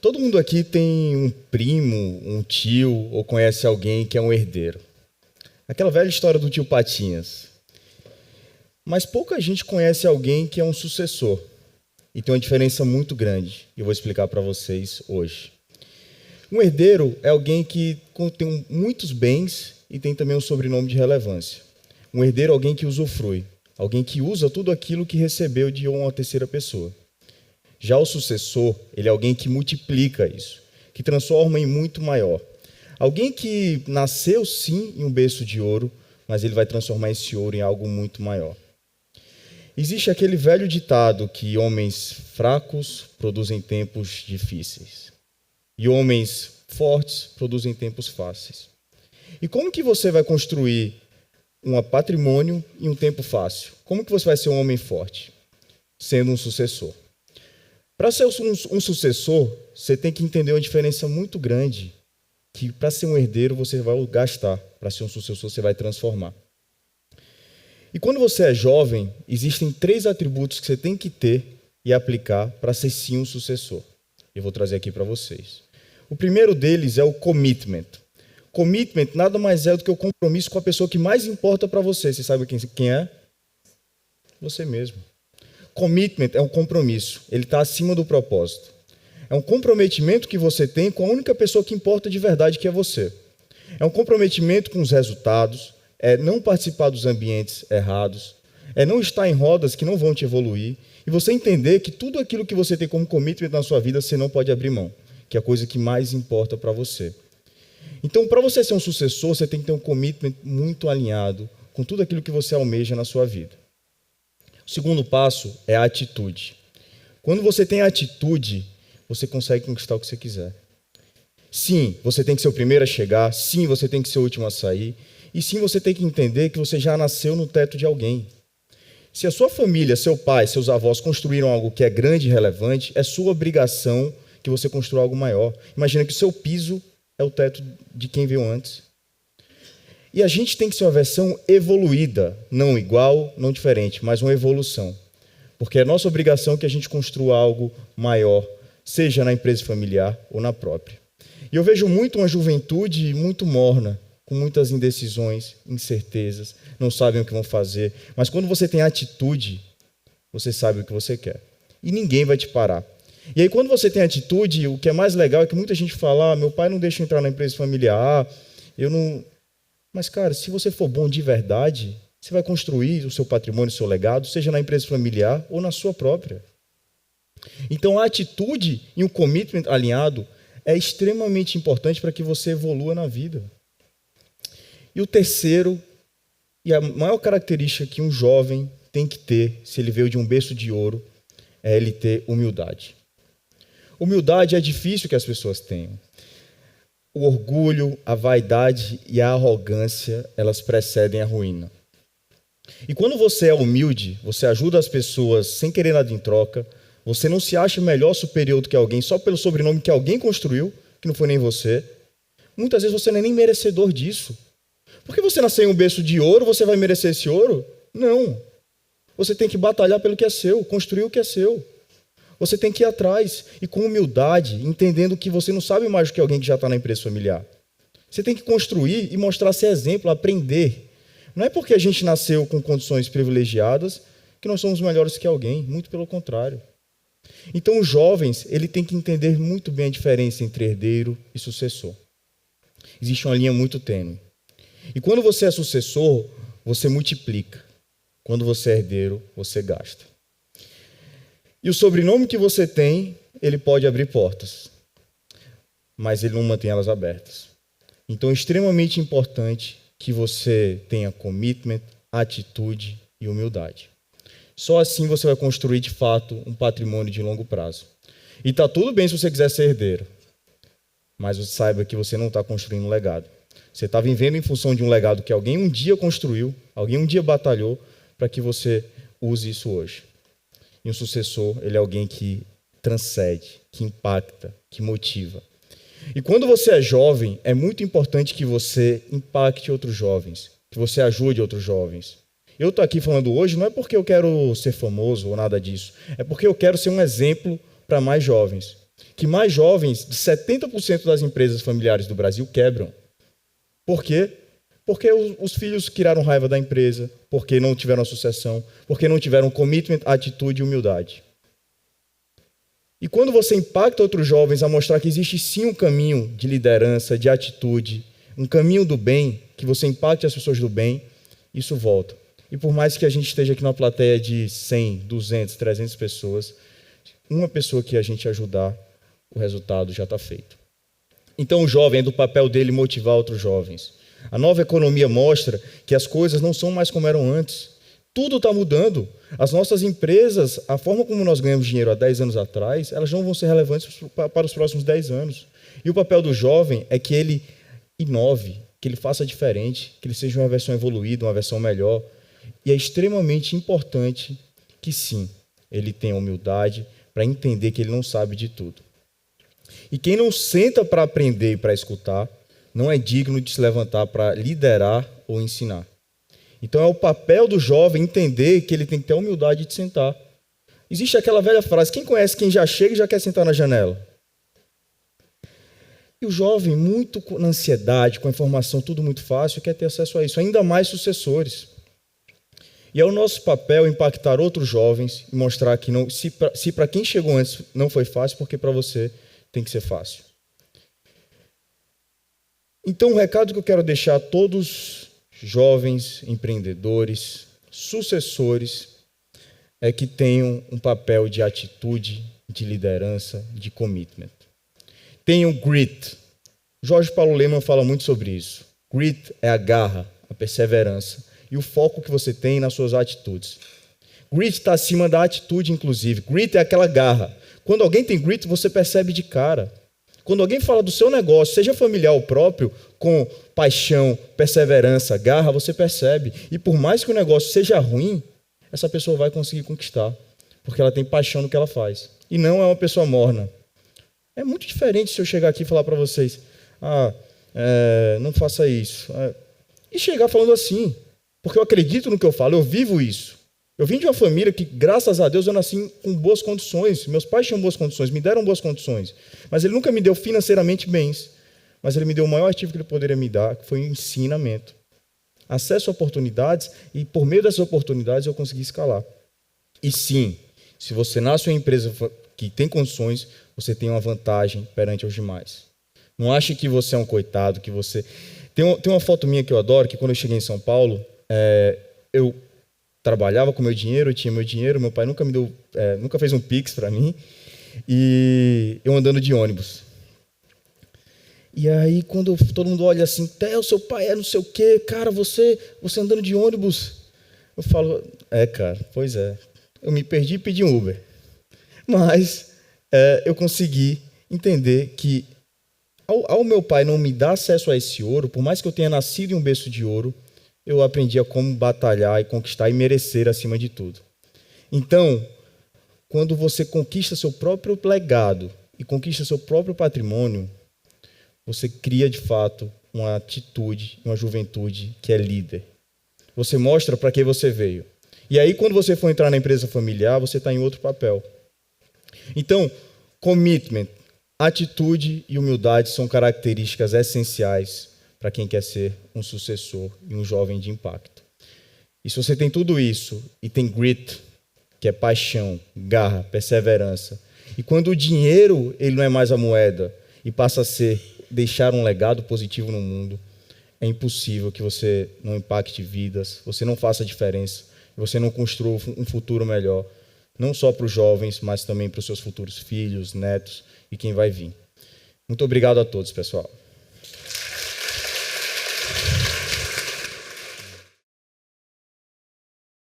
Todo mundo aqui tem um primo, um tio ou conhece alguém que é um herdeiro. Aquela velha história do tio Patinhas. Mas pouca gente conhece alguém que é um sucessor. E tem uma diferença muito grande. E eu vou explicar para vocês hoje. Um herdeiro é alguém que tem muitos bens e tem também um sobrenome de relevância. Um herdeiro é alguém que usufrui. Alguém que usa tudo aquilo que recebeu de uma terceira pessoa. Já o sucessor, ele é alguém que multiplica isso, que transforma em muito maior. Alguém que nasceu, sim, em um berço de ouro, mas ele vai transformar esse ouro em algo muito maior. Existe aquele velho ditado que homens fracos produzem tempos difíceis e homens fortes produzem tempos fáceis. E como que você vai construir um patrimônio em um tempo fácil? Como que você vai ser um homem forte? Sendo um sucessor. Para ser um sucessor, você tem que entender uma diferença muito grande, que para ser um herdeiro você vai gastar, para ser um sucessor você vai transformar. E quando você é jovem, existem 3 atributos que você tem que ter e aplicar para ser sim um sucessor. Eu vou trazer aqui para vocês. O primeiro deles é o commitment. Commitment nada mais é do que o compromisso com a pessoa que mais importa para você. Você sabe quem é? Você mesmo. Commitment é um compromisso, ele está acima do propósito. É um comprometimento que você tem com a única pessoa que importa de verdade, que é você. É um comprometimento com os resultados, é não participar dos ambientes errados, é não estar em rodas que não vão te evoluir, e você entender que tudo aquilo que você tem como commitment na sua vida, você não pode abrir mão, que é a coisa que mais importa para você. Então, para você ser um sucessor, você tem que ter um commitment muito alinhado com tudo aquilo que você almeja na sua vida. O segundo passo é a atitude. Quando você tem atitude, você consegue conquistar o que você quiser. Sim, você tem que ser o primeiro a chegar. Sim, você tem que ser o último a sair. E sim, você tem que entender que você já nasceu no teto de alguém. Se a sua família, seu pai, seus avós construíram algo que é grande e relevante, é sua obrigação que você construa algo maior. Imagina que o seu piso é o teto de quem veio antes. E a gente tem que ser uma versão evoluída, não igual, não diferente, mas uma evolução. Porque é nossa obrigação que a gente construa algo maior, seja na empresa familiar ou na própria. E eu vejo muito uma juventude muito morna, com muitas indecisões, incertezas, não sabem o que vão fazer. Mas quando você tem atitude, você sabe o que você quer. E ninguém vai te parar. E aí quando você tem atitude, o que é mais legal é que muita gente fala, meu pai não deixa eu entrar na empresa familiar, eu não... Mas, cara, se você for bom de verdade, você vai construir o seu patrimônio, o seu legado, seja na empresa familiar ou na sua própria. Então, a atitude e o commitment alinhado é extremamente importante para que você evolua na vida. E o terceiro, e a maior característica que um jovem tem que ter, se ele veio de um berço de ouro, é ele ter humildade. Humildade é difícil que as pessoas tenham. O orgulho, a vaidade e a arrogância, elas precedem a ruína. E quando você é humilde, você ajuda as pessoas sem querer nada em troca, você não se acha melhor, superior do que alguém só pelo sobrenome que alguém construiu, que não foi nem você. Muitas vezes você não é nem merecedor disso. Porque você nasceu em um berço de ouro, você vai merecer esse ouro? Não. Você tem que batalhar pelo que é seu, construir o que é seu. Você tem que ir atrás e com humildade, entendendo que você não sabe mais do que alguém que já está na empresa familiar. Você tem que construir e mostrar ser exemplo, aprender. Não é porque a gente nasceu com condições privilegiadas que nós somos melhores que alguém, muito pelo contrário. Então, os jovens, ele tem que entender muito bem a diferença entre herdeiro e sucessor. Existe uma linha muito tênue. E quando você é sucessor, você multiplica. Quando você é herdeiro, você gasta. E o sobrenome que você tem, ele pode abrir portas, mas ele não mantém elas abertas. Então é extremamente importante que você tenha commitment, atitude e humildade. Só assim você vai construir, de fato, um patrimônio de longo prazo. E está tudo bem se você quiser ser herdeiro, mas você saiba que você não está construindo um legado. Você está vivendo em função de um legado que alguém um dia construiu, alguém um dia batalhou para que você use isso hoje. E um sucessor, ele é alguém que transcende, que impacta, que motiva. E quando você é jovem, é muito importante que você impacte outros jovens, que você ajude outros jovens. Eu estou aqui falando hoje não é porque eu quero ser famoso ou nada disso, é porque eu quero ser um exemplo para mais jovens. que mais jovens de 70% das empresas familiares do Brasil quebram. Por quê? Porque os filhos criaram raiva da empresa, porque não tiveram a sucessão, porque não tiveram commitment, atitude e humildade. E quando você impacta outros jovens a mostrar que existe sim um caminho de liderança, de atitude, um caminho do bem, que você impacte as pessoas do bem, isso volta. E por mais que a gente esteja aqui numa plateia de 100, 200, 300 pessoas, uma pessoa que a gente ajudar, o resultado já está feito. Então o jovem é do papel dele motivar outros jovens. A nova economia mostra que as coisas não são mais como eram antes. Tudo está mudando. As nossas empresas, a forma como nós ganhamos dinheiro há 10 anos atrás, elas não vão ser relevantes para os próximos 10 anos. E o papel do jovem é que ele inove, que ele faça diferente, que ele seja uma versão evoluída, uma versão melhor. E é extremamente importante que sim, ele tenha humildade para entender que ele não sabe de tudo. E quem não senta para aprender e para escutar, não é digno de se levantar para liderar ou ensinar. Então é o papel do jovem entender que ele tem que ter a humildade de sentar. Existe aquela velha frase, quem conhece quem já chega e já quer sentar na janela? E o jovem, muito na ansiedade, com a informação tudo muito fácil, quer ter acesso a isso, ainda mais sucessores. E é o nosso papel impactar outros jovens e mostrar que não, se para quem chegou antes não foi fácil, porque para você tem que ser fácil. Então o recado que eu quero deixar a todos jovens, empreendedores, sucessores, é que tenham um papel de atitude, de liderança, de commitment. Tenham grit. Jorge Paulo Lemann fala muito sobre isso. Grit é a garra, a perseverança e o foco que você tem nas suas atitudes. Grit está acima da atitude, inclusive. Grit é aquela garra. Quando alguém tem grit, você percebe de cara. Quando alguém fala do seu negócio, seja familiar ou próprio, com paixão, perseverança, garra, você percebe. E por mais que o negócio seja ruim, essa pessoa vai conseguir conquistar, porque ela tem paixão no que ela faz. E não é uma pessoa morna. É muito diferente se eu chegar aqui e falar para vocês, não faça isso. E chegar falando assim, porque eu acredito no que eu falo, eu vivo isso. Eu vim de uma família que, graças a Deus, eu nasci com boas condições. Meus pais tinham boas condições, me deram boas condições. Mas ele nunca me deu financeiramente bens. Mas ele me deu o maior ativo que ele poderia me dar, que foi o ensinamento. Acesso a oportunidades e, por meio dessas oportunidades, eu consegui escalar. E sim, se você nasce em uma empresa que tem condições, você tem uma vantagem perante os demais. Não ache que você é um coitado, que você... Tem uma foto minha que eu adoro, que quando eu cheguei em São Paulo, eu trabalhava com meu dinheiro, eu tinha meu dinheiro, meu pai nunca me deu, nunca fez um Pix para mim, e eu andando de ônibus. E aí, quando todo mundo olha assim, Theo, seu pai é não sei o quê, cara, você andando de ônibus. Eu falo, cara, pois é. Eu me perdi e pedi um Uber. Mas eu consegui entender que, ao meu pai não me dar acesso a esse ouro, por mais que eu tenha nascido em um berço de ouro, eu aprendi a como batalhar e conquistar e merecer acima de tudo. Então, quando você conquista seu próprio legado e conquista seu próprio patrimônio, você cria, de fato, uma atitude, uma juventude que é líder. Você mostra para que você veio. E aí, quando você for entrar na empresa familiar, você está em outro papel. Então, commitment, atitude e humildade são características essenciais para quem quer ser um sucessor e um jovem de impacto. E se você tem tudo isso e tem grit, que é paixão, garra, perseverança, e quando o dinheiro ele não é mais a moeda e passa a ser deixar um legado positivo no mundo, é impossível que você não impacte vidas, você não faça diferença, você não construa um futuro melhor, não só para os jovens, mas também para os seus futuros filhos, netos e quem vai vir. Muito obrigado a todos, pessoal.